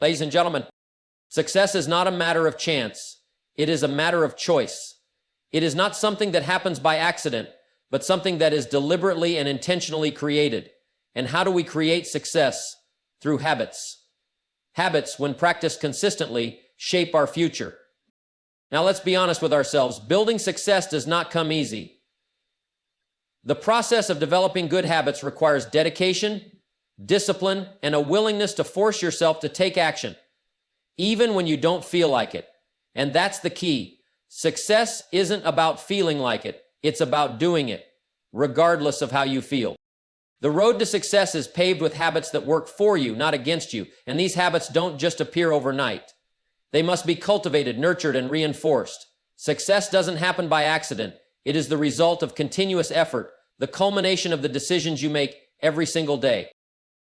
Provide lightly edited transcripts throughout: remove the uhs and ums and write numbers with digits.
Ladies and gentlemen, success is not a matter of chance. It is a matter of choice. It is not something that happens by accident, but something that is deliberately and intentionally created. And how do we create success? Through habits. Habits, when practiced consistently, shape our future. Now let's be honest with ourselves. Building success does not come easy. The process of developing good habits requires dedication, discipline, and a willingness to force yourself to take action, even when you don't feel like it. And that's the key. Success isn't about feeling like it. It's about doing it, regardless of how you feel. The road to success is paved with habits that work for you, not against you. And these habits don't just appear overnight. They must be cultivated, nurtured, and reinforced. Success doesn't happen by accident. It is the result of continuous effort, the culmination of the decisions you make every single day.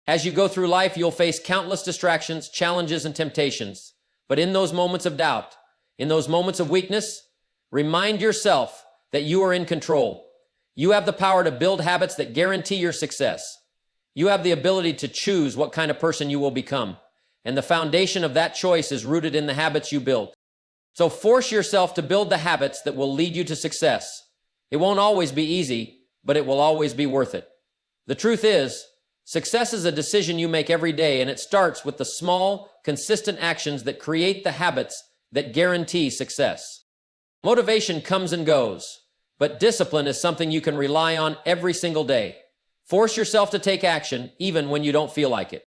As you go through life, you'll face countless distractions, challenges, and temptations. But in those moments of doubt, in those moments of weakness, remind yourself that you are in control. You have the power to build habits that guarantee your success. You have the ability to choose what kind of person you will become. And the foundation of that choice is rooted in the habits you build. So force yourself to build the habits that will lead you to success. It won't always be easy, but it will always be worth it. The truth is, success is a decision you make every day, and it starts with the small, consistent actions that create the habits that guarantee success. Motivation comes and goes, but discipline is something you can rely on every single day. Force yourself to take action, even when you don't feel like it.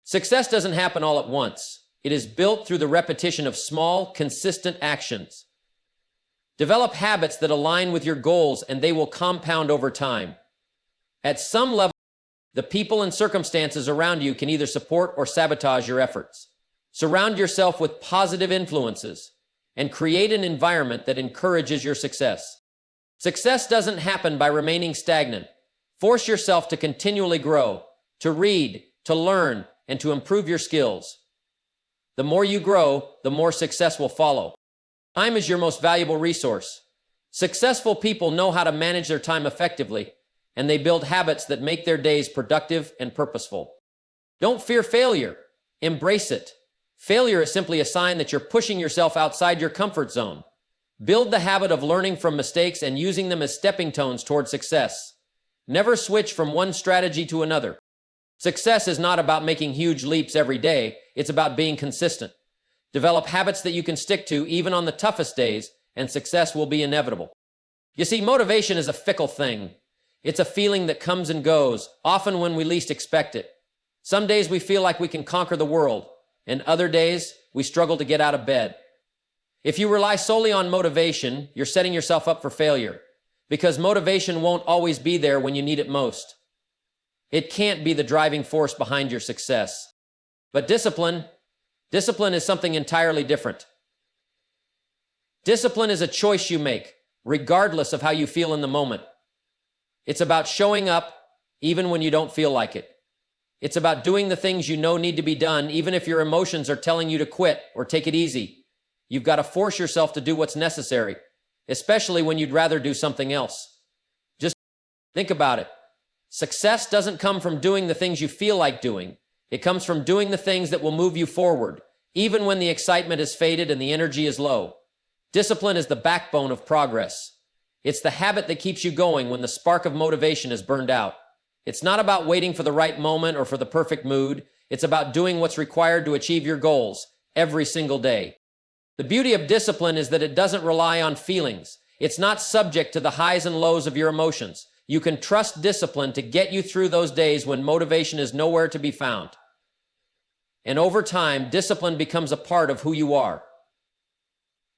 Success doesn't happen all at once. It is built through the repetition of small, consistent actions. Develop habits that align with your goals, and they will compound over time. At some level, the people and circumstances around you can either support or sabotage your efforts. Surround yourself with positive influences and create an environment that encourages your success. Success doesn't happen by remaining stagnant. Force yourself to continually grow, to read, to learn, and to improve your skills. The more you grow, the more success will follow. Time is your most valuable resource. Successful people know how to manage their time effectively, and they build habits that make their days productive and purposeful. Don't fear failure. Embrace it. Failure is simply a sign that you're pushing yourself outside your comfort zone. Build the habit of learning from mistakes and using them as stepping stones toward success. Never switch from one strategy to another. Success is not about making huge leaps every day. It's about being consistent. Develop habits that you can stick to even on the toughest days, and success will be inevitable. You see, motivation is a fickle thing. It's a feeling that comes and goes, often when we least expect it. Some days we feel like we can conquer the world, and other days we struggle to get out of bed. If you rely solely on motivation, you're setting yourself up for failure, because motivation won't always be there when you need it most. It can't be the driving force behind your success. But discipline is something entirely different. Discipline is a choice you make, regardless of how you feel in the moment. It's about showing up, even when you don't feel like it. It's about doing the things you know need to be done, even if your emotions are telling you to quit or take it easy. You've got to force yourself to do what's necessary, especially when you'd rather do something else. Just think about it. Success doesn't come from doing the things you feel like doing. It comes from doing the things that will move you forward, even when the excitement has faded and the energy is low. Discipline is the backbone of progress. It's the habit that keeps you going when the spark of motivation is burned out. It's not about waiting for the right moment or for the perfect mood. It's about doing what's required to achieve your goals every single day. The beauty of discipline is that it doesn't rely on feelings. It's not subject to the highs and lows of your emotions. You can trust discipline to get you through those days when motivation is nowhere to be found. And over time, discipline becomes a part of who you are.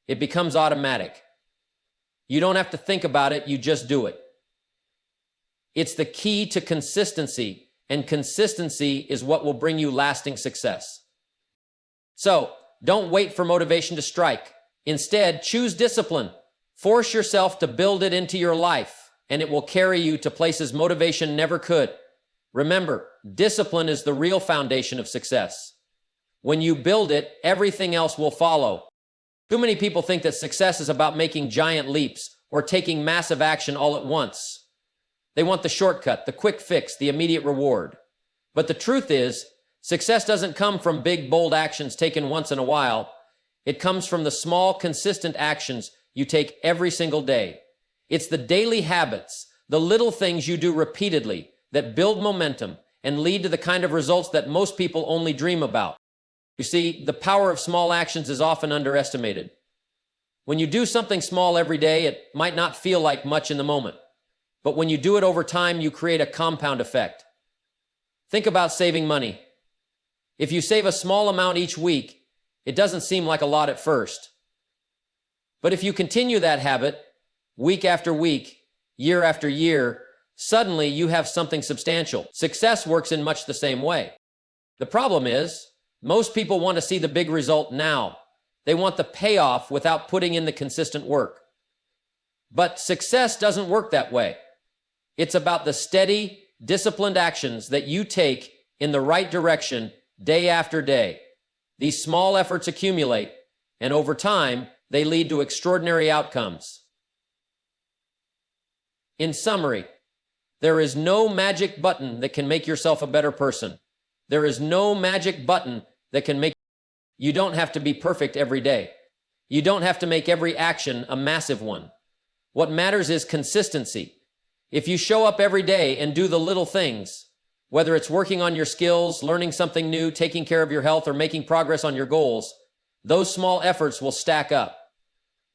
It becomes automatic. You don't have to think about it, you just do it. It's the key to consistency, and consistency is what will bring you lasting success. So, don't wait for motivation to strike. Instead, choose discipline. Force yourself to build it into your life, and it will carry you to places motivation never could. Remember, discipline is the real foundation of success. When you build it, everything else will follow. Too many people think that success is about making giant leaps or taking massive action all at once. They want the shortcut, the quick fix, the immediate reward. But the truth is, Success doesn't come from big, bold actions taken once in a while. It comes from the small, consistent actions you take every single day. It's the daily habits, the little things you do repeatedly that build momentum and lead to the kind of results that most people only dream about. You see, the power of small actions is often underestimated. When you do something small every day, it might not feel like much in the moment. But when you do it over time, you create a compound effect. Think about saving money. If you save a small amount each week, it doesn't seem like a lot at first. But if you continue that habit, week after week, year after year, suddenly you have something substantial. Success works in much the same way. The problem is, most people want to see the big result now. They want the payoff without putting in the consistent work. But success doesn't work that way. It's about the steady, disciplined actions that you take in the right direction day after day. These small efforts accumulate, and over time, they lead to extraordinary outcomes. In summary, there is no magic button that can make yourself a better person. There is no magic button that can make you don't have to be perfect every day. You don't have to make every action a massive one. What matters is consistency. If you show up every day and do the little things, whether it's working on your skills, learning something new, taking care of your health, or making progress on your goals, those small efforts will stack up.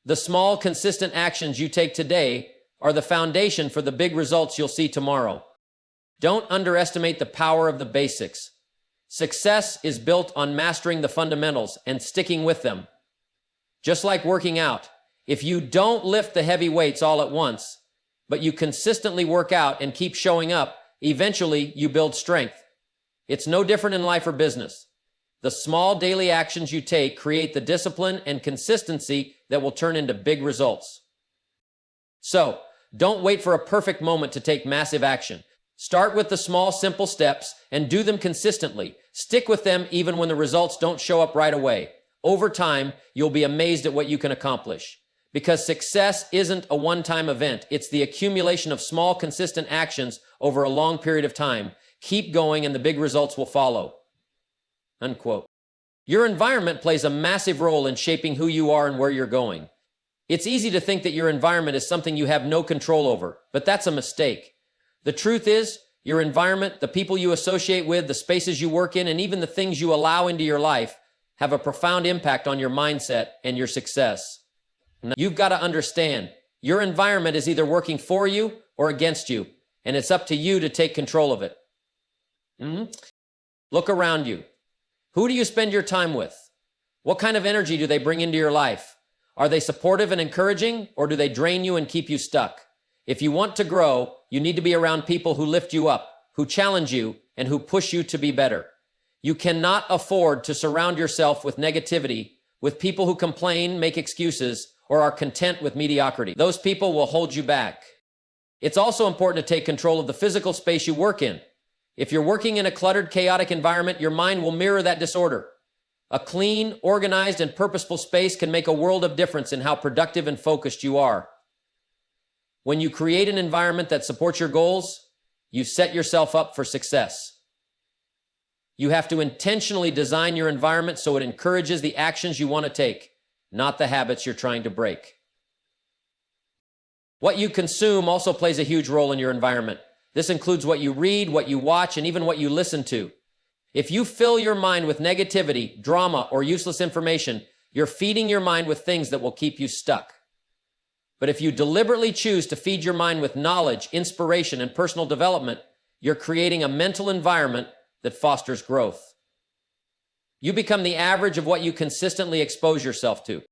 The small, consistent actions you take today are the foundation for the big results you'll see tomorrow. Don't underestimate the power of the basics. Success is built on mastering the fundamentals and sticking with them. Just like working out, if you don't lift the heavy weights all at once, but you consistently work out and keep showing up, eventually you build strength. It's no different in life or business. The small daily actions you take create the discipline and consistency that will turn into big results. So, don't wait for a perfect moment to take massive action. Start with the small, simple steps and do them consistently. Stick with them even when the results don't show up right away. Over time, you'll be amazed at what you can accomplish. Because success isn't a one-time event. It's the accumulation of small, consistent actions over a long period of time. Keep going and the big results will follow. Unquote. Your environment plays a massive role in shaping who you are and where you're going. It's easy to think that your environment is something you have no control over, but that's a mistake. The truth is, your environment, the people you associate with, the spaces you work in, and even the things you allow into your life have a profound impact on your mindset and your success. Now, you've got to understand, your environment is either working for you or against you, and it's up to you to take control of it. Look around you. Who do you spend your time with? What kind of energy do they bring into your life? Are they supportive and encouraging, or do they drain you and keep you stuck? If you want to grow, you need to be around people who lift you up, who challenge you, and who push you to be better. You cannot afford to surround yourself with negativity, with people who complain, make excuses, or are content with mediocrity. Those people will hold you back. It's also important to take control of the physical space you work in. If you're working in a cluttered, chaotic environment, your mind will mirror that disorder. A clean, organized, and purposeful space can make a world of difference in how productive and focused you are. When you create an environment that supports your goals, you set yourself up for success. You have to intentionally design your environment so it encourages the actions you want to take, not the habits you're trying to break. What you consume also plays a huge role in your environment. This includes what you read, what you watch, and even what you listen to. If you fill your mind with negativity, drama, or useless information, you're feeding your mind with things that will keep you stuck. But if you deliberately choose to feed your mind with knowledge, inspiration, and personal development, you're creating a mental environment that fosters growth. You become the average of what you consistently expose yourself to.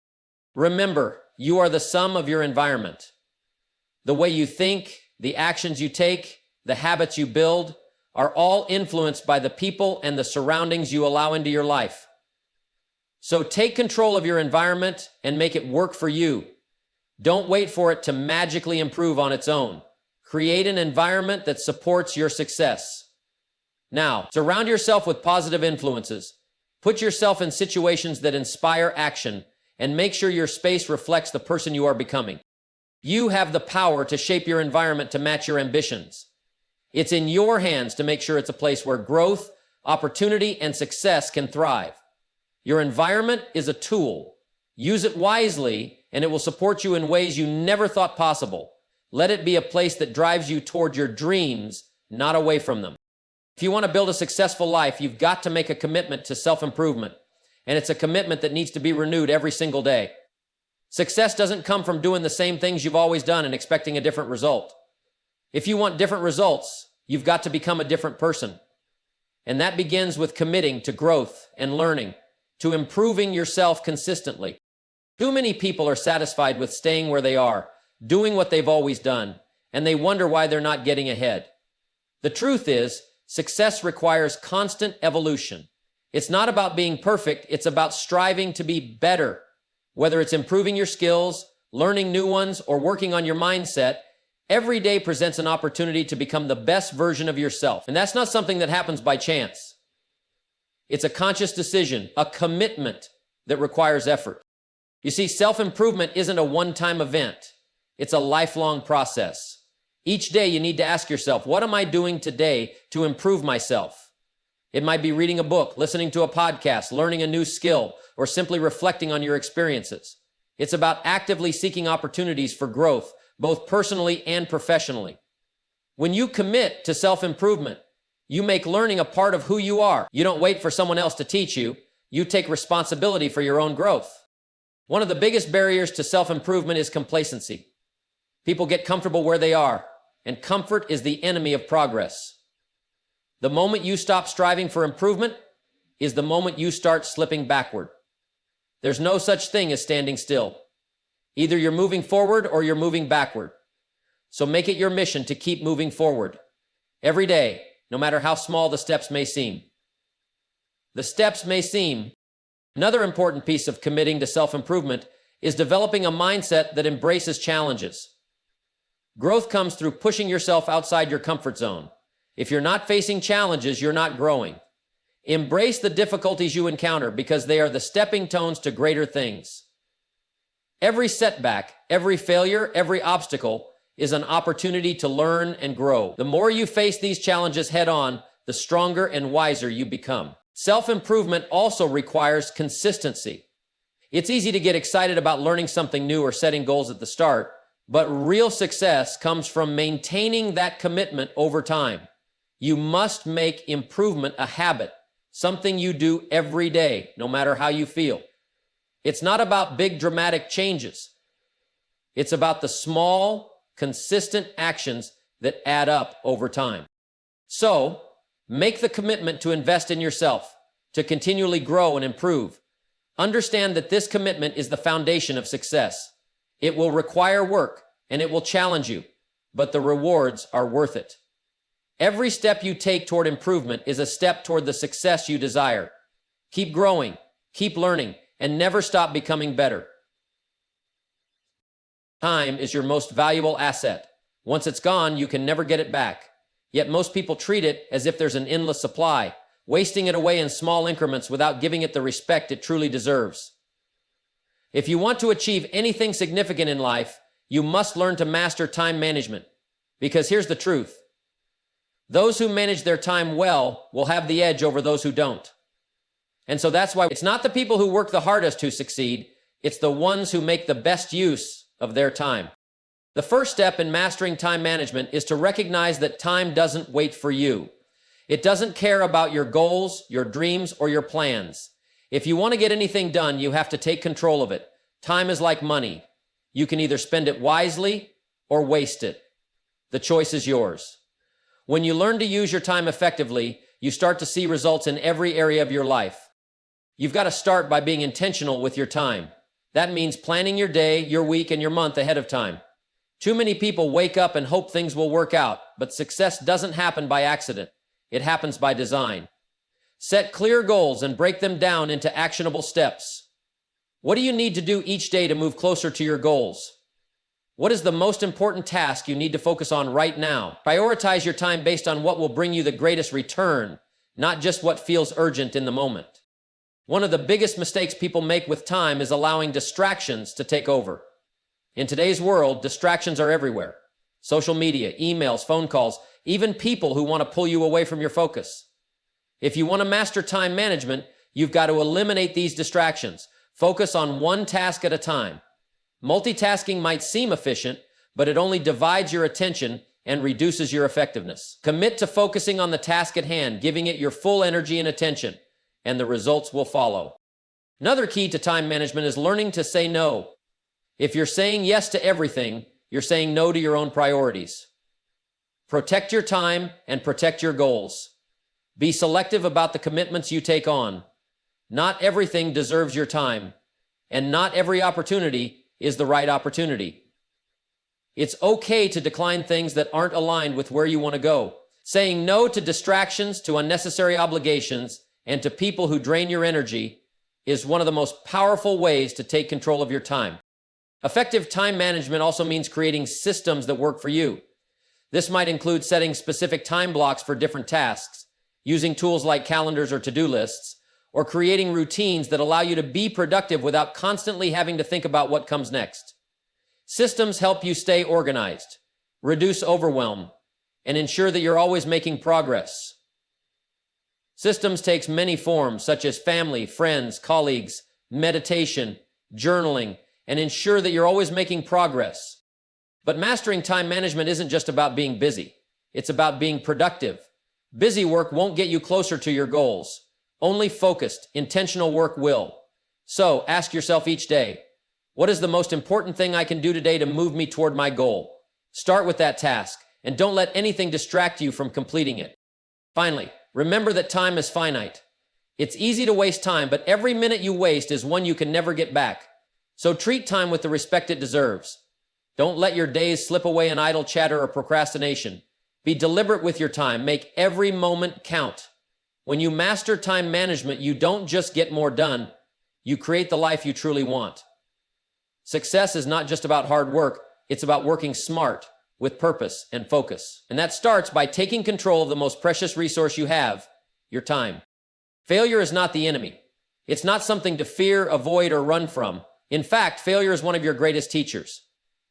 Remember, you are the sum of your environment. The way you think, the actions you take, the habits you build, are all influenced by the people and the surroundings you allow into your life. So take control of your environment and make it work for you. Don't wait for it to magically improve on its own. Create an environment that supports your success. Now, surround yourself with positive influences. Put yourself in situations that inspire action, and make sure your space reflects the person you are becoming. You have the power to shape your environment to match your ambitions. It's in your hands to make sure it's a place where growth, opportunity and success can thrive. Your environment is a tool. Use it wisely, and it will support you in ways you never thought possible. Let it be a place that drives you toward your dreams, not away from them. If you want to build a successful life, you've got to make a commitment to self-improvement, and it's a commitment that needs to be renewed every single day. Success doesn't come from doing the same things you've always done and expecting a different result. If you want different results, you've got to become a different person. And that begins with committing to growth and learning, to improving yourself consistently. Too many people are satisfied with staying where they are, doing what they've always done, and they wonder why they're not getting ahead. The truth is, success requires constant evolution. It's not about being perfect, it's about striving to be better. Whether it's improving your skills, learning new ones, or working on your mindset, every day presents an opportunity to become the best version of yourself. And that's not something that happens by chance. It's a conscious decision, a commitment that requires effort. You see, self-improvement isn't a one-time event. It's a lifelong process. Each day you need to ask yourself, what am I doing today to improve myself? It might be reading a book, listening to a podcast, learning a new skill, or simply reflecting on your experiences. It's about actively seeking opportunities for growth, both personally and professionally. When you commit to self-improvement, you make learning a part of who you are. You don't wait for someone else to teach you. You take responsibility for your own growth. One of the biggest barriers to self-improvement is complacency. People get comfortable where they are, and comfort is the enemy of progress. The moment you stop striving for improvement is the moment you start slipping backward. There's no such thing as standing still. Either you're moving forward or you're moving backward. So make it your mission to keep moving forward. Every day, no matter how small the steps may seem. Another important piece of committing to self-improvement is developing a mindset that embraces challenges. Growth comes through pushing yourself outside your comfort zone. If you're not facing challenges, you're not growing. Embrace the difficulties you encounter because they are the stepping stones to greater things. Every setback, every failure, every obstacle is an opportunity to learn and grow. The more you face these challenges head on, the stronger and wiser you become. Self-improvement also requires consistency. It's easy to get excited about learning something new or setting goals at the start, but real success comes from maintaining that commitment over time. You must make improvement a habit, something you do every day, no matter how you feel. It's not about big dramatic changes. It's about the small, consistent actions that add up over time. So, make the commitment to invest in yourself, to continually grow and improve. Understand that this commitment is the foundation of success. It will require work and it will challenge you, but the rewards are worth it. Every step you take toward improvement is a step toward the success you desire. Keep growing, keep learning, and never stop becoming better. Time is your most valuable asset. Once it's gone, you can never get it back. Yet most people treat it as if there's an endless supply, wasting it away in small increments without giving it the respect it truly deserves. If you want to achieve anything significant in life, you must learn to master time management. Because here's the truth. Those who manage their time well will have the edge over those who don't. And so that's why it's not the people who work the hardest who succeed, it's the ones who make the best use of their time. The first step in mastering time management is to recognize that time doesn't wait for you. It doesn't care about your goals, your dreams, or your plans. If you want to get anything done, you have to take control of it. Time is like money. You can either spend it wisely or waste it. The choice is yours. When you learn to use your time effectively, you start to see results in every area of your life. You've got to start by being intentional with your time. That means planning your day, your week, and your month ahead of time. Too many people wake up and hope things will work out, but success doesn't happen by accident. It happens by design. Set clear goals and break them down into actionable steps. What do you need to do each day to move closer to your goals? What is the most important task you need to focus on right now? Prioritize your time based on what will bring you the greatest return, not just what feels urgent in the moment. One of the biggest mistakes people make with time is allowing distractions to take over. In today's world, distractions are everywhere. Social media, emails, phone calls, even people who want to pull you away from your focus. If you want to master time management, you've got to eliminate these distractions. Focus on one task at a time. Multitasking might seem efficient, but it only divides your attention and reduces your effectiveness. Commit to focusing on the task at hand, giving it your full energy and attention, and the results will follow. Another key to time management is learning to say no. If you're saying yes to everything, you're saying no to your own priorities. Protect your time and protect your goals. Be selective about the commitments you take on. Not everything deserves your time, and not every opportunity is the right opportunity. It's okay to decline things that aren't aligned with where you want to go. Saying no to distractions, to unnecessary obligations, and to people who drain your energy is one of the most powerful ways to take control of your time. Effective time management also means creating systems that work for you. This might include setting specific time blocks for different tasks, using tools like calendars or to-do lists, or creating routines that allow you to be productive without constantly having to think about what comes next. Systems help you stay organized, reduce overwhelm, and ensure that you're always making progress. Systems takes many forms, such as family, friends, colleagues, meditation, journaling, and ensure that you're always making progress. But mastering time management isn't just about being busy. It's about being productive. Busy work won't get you closer to your goals. Only focused, intentional work will. So ask yourself each day, what is the most important thing I can do today to move me toward my goal? Start with that task, and don't let anything distract you from completing it. Finally, remember that time is finite. It's easy to waste time, but every minute you waste is one you can never get back. So treat time with the respect it deserves. Don't let your days slip away in idle chatter or procrastination. Be deliberate with your time. Make every moment count. When you master time management, you don't just get more done, you create the life you truly want. Success is not just about hard work, it's about working smart, with purpose and focus. And that starts by taking control of the most precious resource you have, your time. Failure is not the enemy. It's not something to fear, avoid, or run from. In fact, failure is one of your greatest teachers.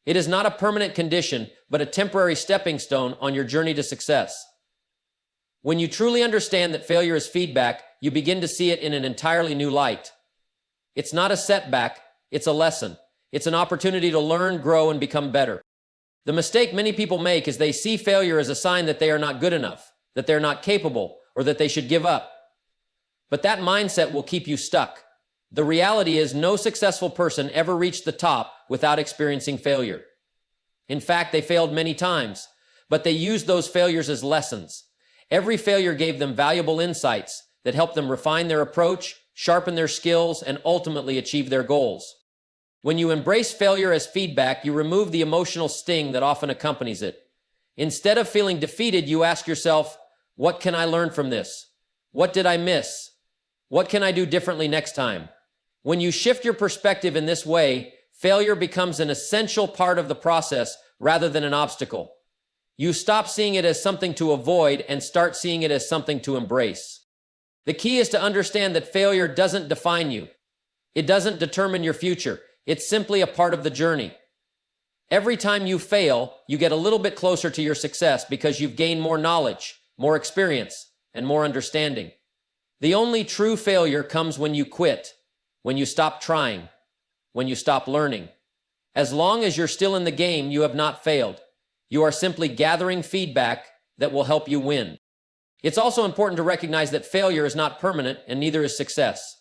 It is not a permanent condition, but a temporary stepping stone on your journey to success. When you truly understand that failure is feedback, you begin to see it in an entirely new light. It's not a setback, it's a lesson. It's an opportunity to learn, grow, and become better. The mistake many people make is they see failure as a sign that they are not good enough, that they're not capable, or that they should give up. But that mindset will keep you stuck. The reality is no successful person ever reached the top without experiencing failure. In fact, they failed many times, but they used those failures as lessons. Every failure gave them valuable insights that helped them refine their approach, sharpen their skills, and ultimately achieve their goals. When you embrace failure as feedback, you remove the emotional sting that often accompanies it. Instead of feeling defeated, you ask yourself, what can I learn from this? What did I miss? What can I do differently next time? When you shift your perspective in this way, failure becomes an essential part of the process rather than an obstacle. You stop seeing it as something to avoid and start seeing it as something to embrace. The key is to understand that failure doesn't define you. It doesn't determine your future. It's simply a part of the journey. Every time you fail, you get a little bit closer to your success because you've gained more knowledge, more experience, and more understanding. The only true failure comes when you quit, when you stop trying, when you stop learning. As long as you're still in the game, you have not failed. You are simply gathering feedback that will help you win. It's also important to recognize that failure is not permanent and neither is success.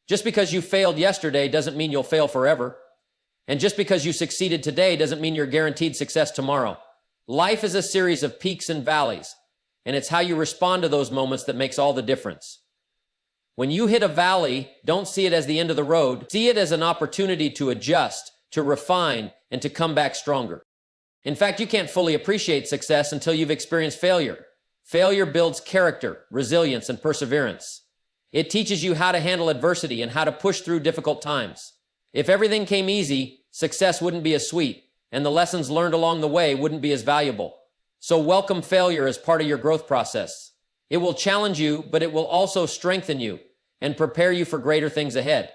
Just because you failed yesterday doesn't mean you'll fail forever. And just because you succeeded today doesn't mean you're guaranteed success tomorrow. Life is a series of peaks and valleys, and it's how you respond to those moments that makes all the difference. When you hit a valley, don't see it as the end of the road. See it as an opportunity to adjust, to refine, and to come back stronger. In fact, you can't fully appreciate success until you've experienced failure. Failure builds character, resilience, and perseverance. It teaches you how to handle adversity and how to push through difficult times. If everything came easy, success wouldn't be as sweet, and the lessons learned along the way wouldn't be as valuable. So welcome failure as part of your growth process. It will challenge you, but it will also strengthen you and prepare you for greater things ahead.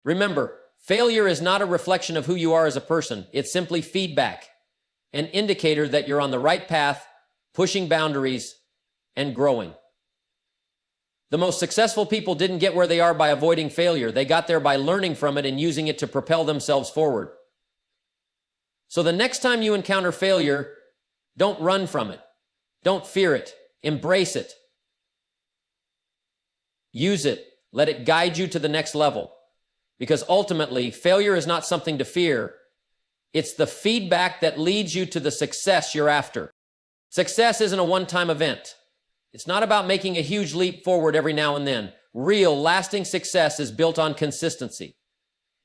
Remember, failure is not a reflection of who you are as a person. It's simply feedback, an indicator that you're on the right path, pushing boundaries, and growing. The most successful people didn't get where they are by avoiding failure. They got there by learning from it and using it to propel themselves forward. So the next time you encounter failure, don't run from it. Don't fear it. Embrace it. Use it. Let it guide you to the next level. Because ultimately, failure is not something to fear. It's the feedback that leads you to the success you're after. Success isn't a one-time event. It's not about making a huge leap forward every now and then. Real, lasting success is built on consistency.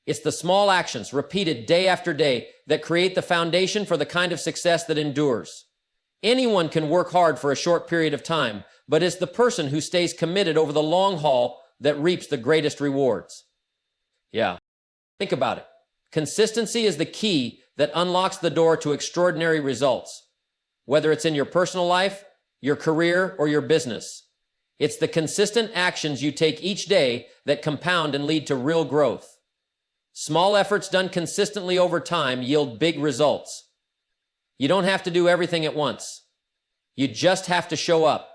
It's the small actions, repeated day after day, that create the foundation for the kind of success that endures. Anyone can work hard for a short period of time, but it's the person who stays committed over the long haul that reaps the greatest rewards. Yeah, think about it. Consistency is the key that unlocks the door to extraordinary results, whether it's in your personal life, your career, or your business. It's the consistent actions you take each day that compound and lead to real growth. Small efforts done consistently over time yield big results. You don't have to do everything at once. You just have to show up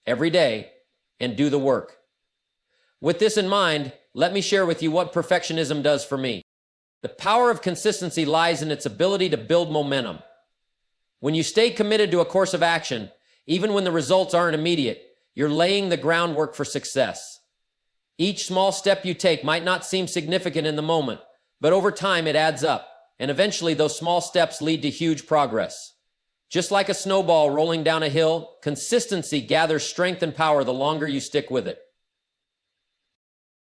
every day and do the work. With this in mind, let me share with you what perfectionism does for me. The power of consistency lies in its ability to build momentum. When you stay committed to a course of action, even when the results aren't immediate, you're laying the groundwork for success. Each small step you take might not seem significant in the moment, but over time it adds up, and eventually those small steps lead to huge progress. Just like a snowball rolling down a hill, consistency gathers strength and power the longer you stick with it.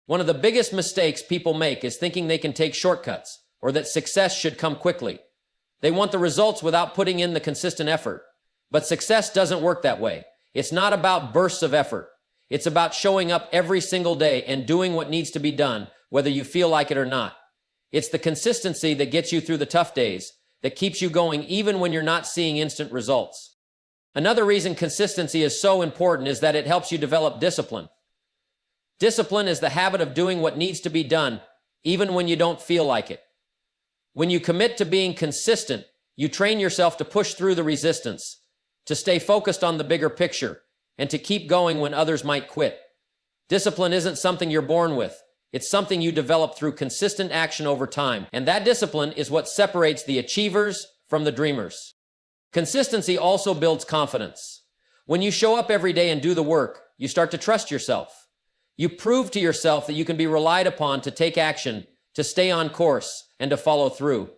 One of the biggest mistakes people make is thinking they can take shortcuts, or that success should come quickly. They want the results without putting in the consistent effort. But success doesn't work that way. It's not about bursts of effort. It's about showing up every single day and doing what needs to be done, whether you feel like it or not. It's the consistency that gets you through the tough days, that keeps you going even when you're not seeing instant results. Another reason consistency is so important is that it helps you develop discipline. Discipline is the habit of doing what needs to be done, even when you don't feel like it. When you commit to being consistent, you train yourself to push through the resistance, to stay focused on the bigger picture, and to keep going when others might quit. Discipline isn't something you're born with. It's something you develop through consistent action over time. And that discipline is what separates the achievers from the dreamers. Consistency also builds confidence. When you show up every day and do the work, you start to trust yourself. You prove to yourself that you can be relied upon to take action, to stay on course, and to follow through.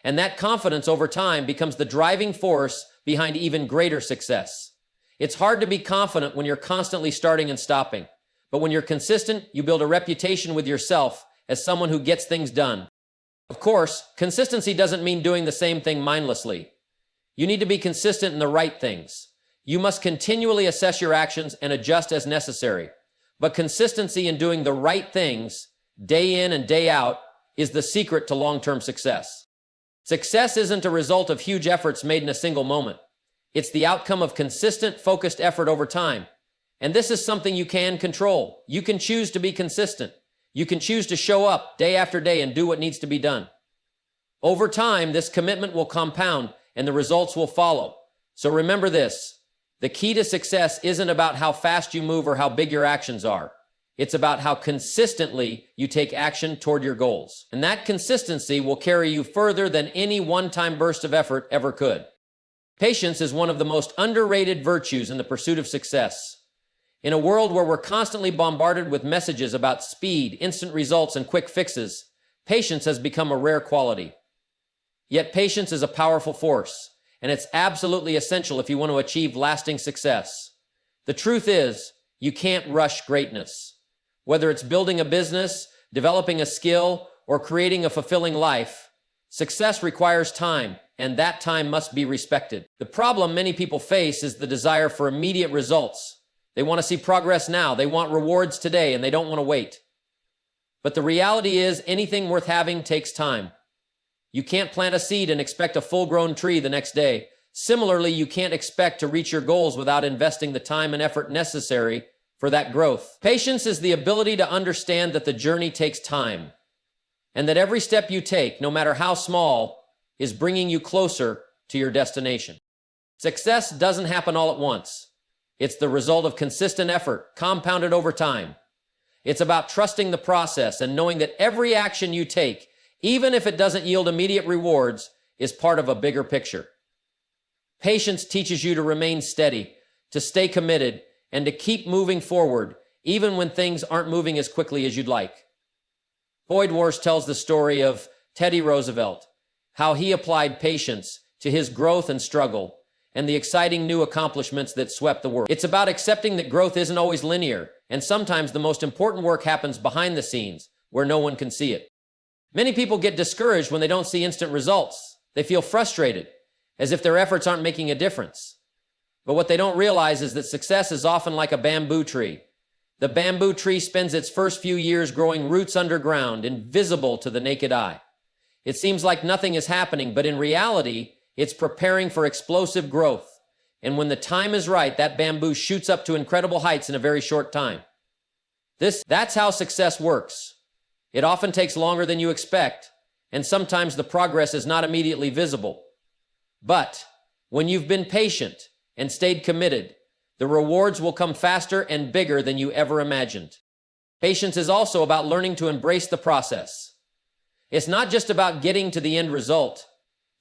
And that confidence over time becomes the driving force behind even greater success. It's hard to be confident when you're constantly starting and stopping. But when you're consistent, you build a reputation with yourself as someone who gets things done. Of course, consistency doesn't mean doing the same thing mindlessly. You need to be consistent in the right things. You must continually assess your actions and adjust as necessary. But consistency in doing the right things, day in and day out, is the secret to long-term success. Success isn't a result of huge efforts made in a single moment. It's the outcome of consistent, focused effort over time. And this is something you can control. You can choose to be consistent. You can choose to show up day after day and do what needs to be done. Over time, this commitment will compound and the results will follow. So remember this. The key to success isn't about how fast you move or how big your actions are. It's about how consistently you take action toward your goals. And that consistency will carry you further than any one-time burst of effort ever could. Patience is one of the most underrated virtues in the pursuit of success. In a world where we're constantly bombarded with messages about speed, instant results, and quick fixes, patience has become a rare quality. Yet patience is a powerful force, and it's absolutely essential if you want to achieve lasting success. The truth is, you can't rush greatness. Whether it's building a business, developing a skill, or creating a fulfilling life, success requires time, and that time must be respected. The problem many people face is the desire for immediate results. They want to see progress now, they want rewards today, and they don't want to wait. But the reality is, anything worth having takes time. You can't plant a seed and expect a full-grown tree the next day. Similarly, you can't expect to reach your goals without investing the time and effort necessary for that growth. Patience is the ability to understand that the journey takes time, and that every step you take, no matter how small, is bringing you closer to your destination. Success doesn't happen all at once. It's the result of consistent effort, compounded over time. It's about trusting the process and knowing that every action you take, even if it doesn't yield immediate rewards, is part of a bigger picture. Patience teaches you to remain steady, to stay committed, and to keep moving forward, even when things aren't moving as quickly as you'd like. Boyd Wars tells the story of Teddy Roosevelt, how he applied patience to his growth and struggle, and the exciting new accomplishments that swept the world. It's about accepting that growth isn't always linear, and sometimes the most important work happens behind the scenes, where no one can see it. Many people get discouraged when they don't see instant results. They feel frustrated, as if their efforts aren't making a difference. But what they don't realize is that success is often like a bamboo tree. The bamboo tree spends its first few years growing roots underground, invisible to the naked eye. It seems like nothing is happening, but in reality, it's preparing for explosive growth. And when the time is right, that bamboo shoots up to incredible heights in a very short time. That's how success works. It often takes longer than you expect, and sometimes the progress is not immediately visible. But when you've been patient and stayed committed, the rewards will come faster and bigger than you ever imagined. Patience is also about learning to embrace the process. It's not just about getting to the end result.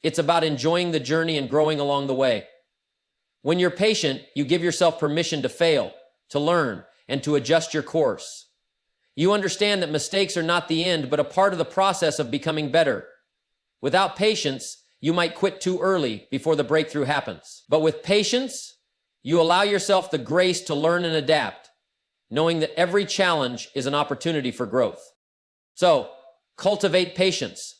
It's about enjoying the journey and growing along the way. When you're patient, you give yourself permission to fail, to learn, and to adjust your course. You understand that mistakes are not the end, but a part of the process of becoming better. Without patience, you might quit too early before the breakthrough happens. But with patience, you allow yourself the grace to learn and adapt, knowing that every challenge is an opportunity for growth. So, cultivate patience.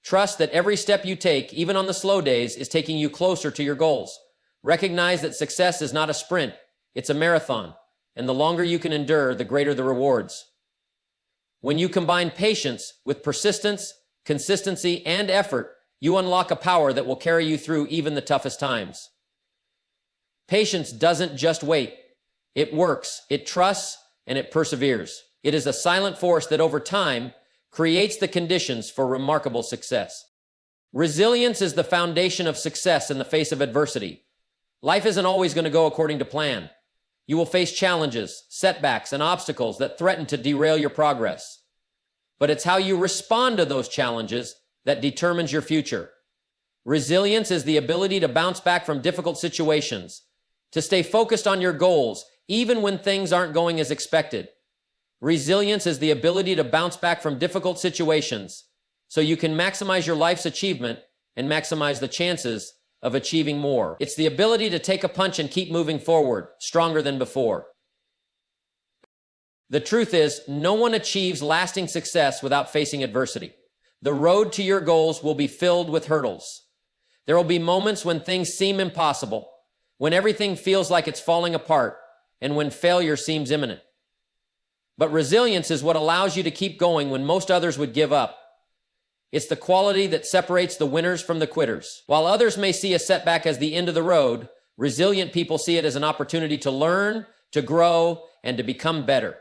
Trust that every step you take, even on the slow days, is taking you closer to your goals. Recognize that success is not a sprint, it's a marathon, and the longer you can endure, the greater the rewards. When you combine patience with persistence, consistency, and effort, you unlock a power that will carry you through even the toughest times. Patience doesn't just wait. It works, it trusts, and it perseveres. It is a silent force that over time creates the conditions for remarkable success. Resilience is the foundation of success in the face of adversity. Life isn't always going to go according to plan. You will face challenges, setbacks, and obstacles that threaten to derail your progress. But it's how you respond to those challenges that determines your future. Resilience is the ability to bounce back from difficult situations, to stay focused on your goals, even when things aren't going as expected. Resilience is the ability to bounce back from difficult situations so you can maximize your life's achievement and maximize the chances of achieving more. It's the ability to take a punch and keep moving forward, stronger than before. The truth is, no one achieves lasting success without facing adversity. The road to your goals will be filled with hurdles. There will be moments when things seem impossible, when everything feels like it's falling apart, and when failure seems imminent. But resilience is what allows you to keep going when most others would give up. It's the quality that separates the winners from the quitters. While others may see a setback as the end of the road, resilient people see it as an opportunity to learn, to grow, and to become better.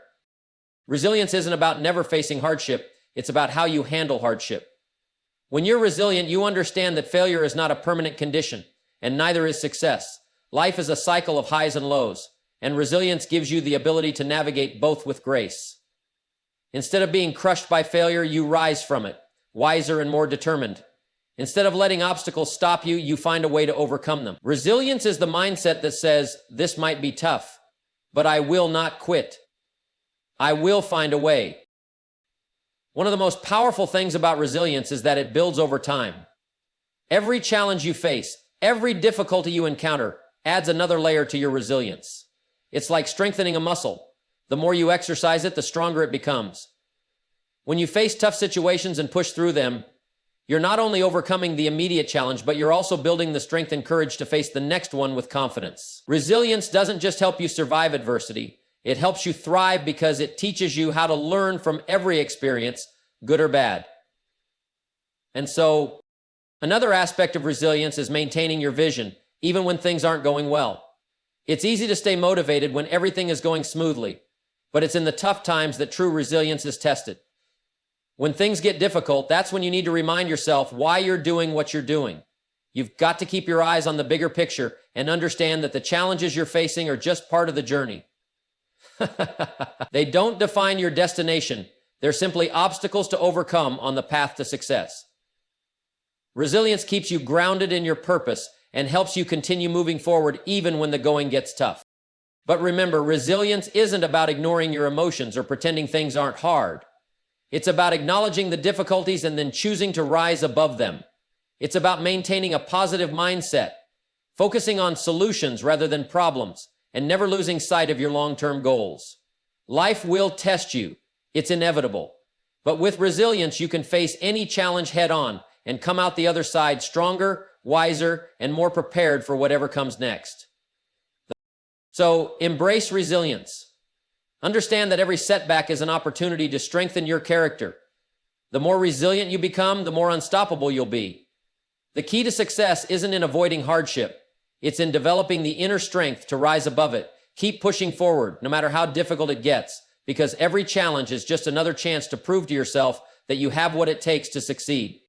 Resilience isn't about never facing hardship, it's about how you handle hardship. When you're resilient, you understand that failure is not a permanent condition, and neither is success. Life is a cycle of highs and lows, and resilience gives you the ability to navigate both with grace. Instead of being crushed by failure, you rise from it, wiser and more determined. Instead of letting obstacles stop you, you find a way to overcome them. Resilience is the mindset that says, this might be tough, but I will not quit. I will find a way. One of the most powerful things about resilience is that it builds over time. Every challenge you face, every difficulty you encounter, adds another layer to your resilience. It's like strengthening a muscle. The more you exercise it, the stronger it becomes. When you face tough situations and push through them, you're not only overcoming the immediate challenge, but you're also building the strength and courage to face the next one with confidence. Resilience doesn't just help you survive adversity. It helps you thrive because it teaches you how to learn from every experience, good or bad. And so, another aspect of resilience is maintaining your vision, even when things aren't going well. It's easy to stay motivated when everything is going smoothly, but it's in the tough times that true resilience is tested. When things get difficult, that's when you need to remind yourself why you're doing what you're doing. You've got to keep your eyes on the bigger picture and understand that the challenges you're facing are just part of the journey. They don't define your destination. They're simply obstacles to overcome on the path to success. Resilience keeps you grounded in your purpose and helps you continue moving forward even when the going gets tough. But remember, resilience isn't about ignoring your emotions or pretending things aren't hard. It's about acknowledging the difficulties and then choosing to rise above them. It's about maintaining a positive mindset, focusing on solutions rather than problems, and never losing sight of your long-term goals. Life will test you. It's inevitable. But with resilience, you can face any challenge head-on and come out the other side stronger, wiser, and more prepared for whatever comes next. So, embrace resilience. Understand that every setback is an opportunity to strengthen your character. The more resilient you become, the more unstoppable you'll be. The key to success isn't in avoiding hardship. It's in developing the inner strength to rise above it. Keep pushing forward, no matter how difficult it gets, because every challenge is just another chance to prove to yourself that you have what it takes to succeed.